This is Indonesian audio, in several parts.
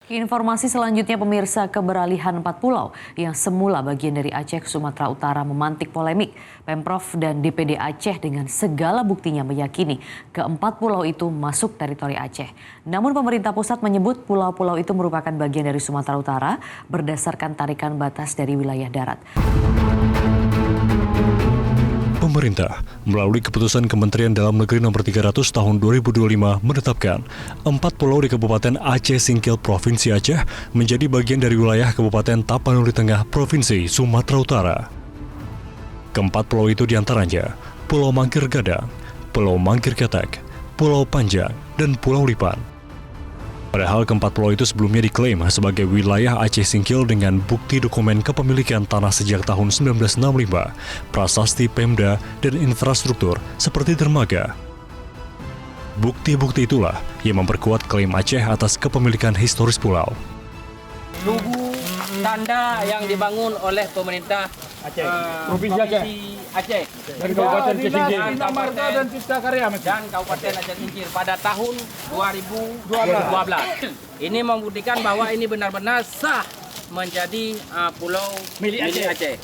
Informasi selanjutnya pemirsa, keberalihan 4 pulau yang semula bagian dari Aceh ke Sumatera Utara memantik polemik. Pemprov dan DPD Aceh dengan segala buktinya meyakini ke-4 pulau itu masuk teritori Aceh. Namun pemerintah pusat menyebut pulau-pulau itu merupakan bagian dari Sumatera Utara berdasarkan tarikan batas dari wilayah darat. Pemerintah melalui keputusan Kementerian Dalam Negeri Nomor 300 Tahun 2025 menetapkan 4 pulau di Kabupaten Aceh Singkil Provinsi Aceh menjadi bagian dari wilayah Kabupaten Tapanuli Tengah Provinsi Sumatera Utara. Ke-4 pulau itu diantaranya Pulau Mangkir Gadang, Pulau Mangkir Ketek, Pulau Panjang, dan Pulau Lipan. Padahal ke-4 pulau itu sebelumnya diklaim sebagai wilayah Aceh Singkil dengan bukti dokumen kepemilikan tanah sejak tahun 1965, prasasti Pemda, dan infrastruktur seperti dermaga. Bukti-bukti itulah yang memperkuat klaim Aceh atas kepemilikan historis pulau. Lugu tanda yang dibangun oleh pemerintah Aceh, Provinsi Aceh dan Kabupaten Aceh Singkil dan Kabupaten Aceh Singkil pada tahun 2012. Ini membuktikan bahwa ini benar-benar sah menjadi pulau milik Aceh.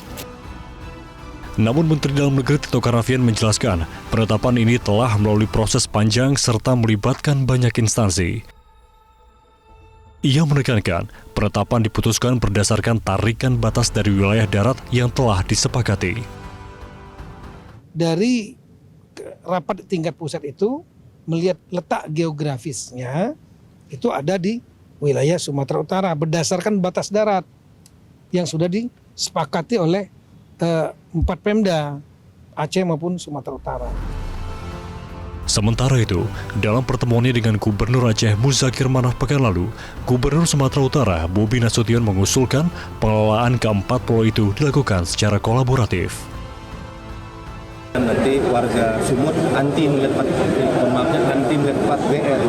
Namun Menteri Dalam Negeri Tito Karnavian menjelaskan penetapan ini telah melalui proses panjang serta melibatkan banyak instansi. Ia menekankan penetapan diputuskan berdasarkan tarikan batas dari wilayah darat yang telah disepakati. Dari rapat tingkat pusat itu melihat letak geografisnya itu ada di wilayah Sumatera Utara berdasarkan batas darat yang sudah disepakati oleh 4 Pemda Aceh maupun Sumatera Utara. Sementara itu, dalam pertemuannya dengan Gubernur Aceh Muzakir Manaf pekan lalu, Gubernur Sumatera Utara Bobi Nasution mengusulkan pengelolaan ke-4 pulau itu dilakukan secara kolaboratif. Nanti warga Sumut anti melihat plat BR.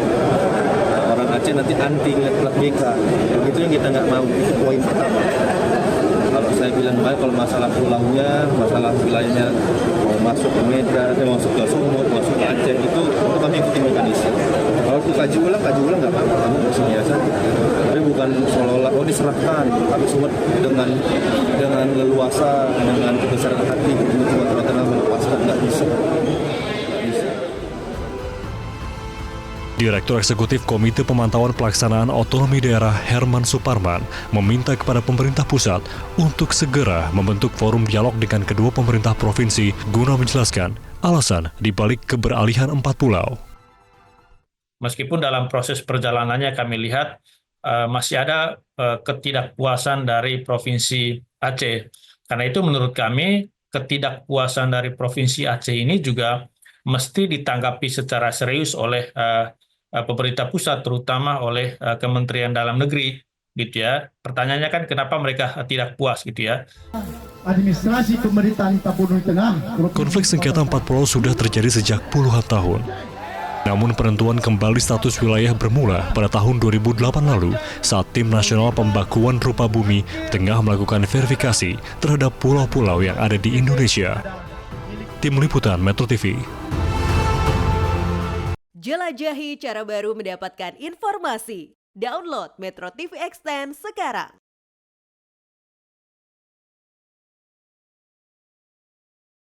Orang Aceh nanti anti melihat plat BK. Itu yang kita nggak mau, itu poin pertama. Kalau saya bilang baik, kalau masalah pulaunya, masalah wilayahnya mau masuk ke Medan, masuk ke Sumut, masuk ke Aceh, itu kami ikuti mekanisme. Kalau itu kaji ulang nggak apa-apa, kamu bersedia saja. Tapi bukan seolah-olah diserahkan, tapi Sumut dengan leluasa, dengan kebesaran hati, Sumatera Utara melepaskan, nggak bisa. Direktur Eksekutif Komite Pemantauan Pelaksanaan Otonomi Daerah Herman Suparman meminta kepada pemerintah pusat untuk segera membentuk forum dialog dengan kedua pemerintah provinsi guna menjelaskan alasan dibalik keberalihan 4 pulau. Meskipun dalam proses perjalanannya kami lihat masih ada ketidakpuasan dari Provinsi Aceh. Karena itu menurut kami ketidakpuasan dari Provinsi Aceh ini juga mesti ditanggapi secara serius oleh pemerintah pusat, terutama oleh Kementerian Dalam Negeri, gitu ya. Pertanyaannya kan kenapa mereka tidak puas, gitu ya. Administrasi pemerintahan Tapanuli Tengah. Konflik sengketa 4 pulau sudah terjadi sejak puluhan tahun. Namun penentuan kembali status wilayah bermula pada tahun 2008 lalu saat Tim Nasional Pembakuan Rupa Bumi tengah melakukan verifikasi terhadap pulau-pulau yang ada di Indonesia. Tim Liputan Metro TV. Jelajahi cara baru mendapatkan informasi. Download Metro TV Extend sekarang.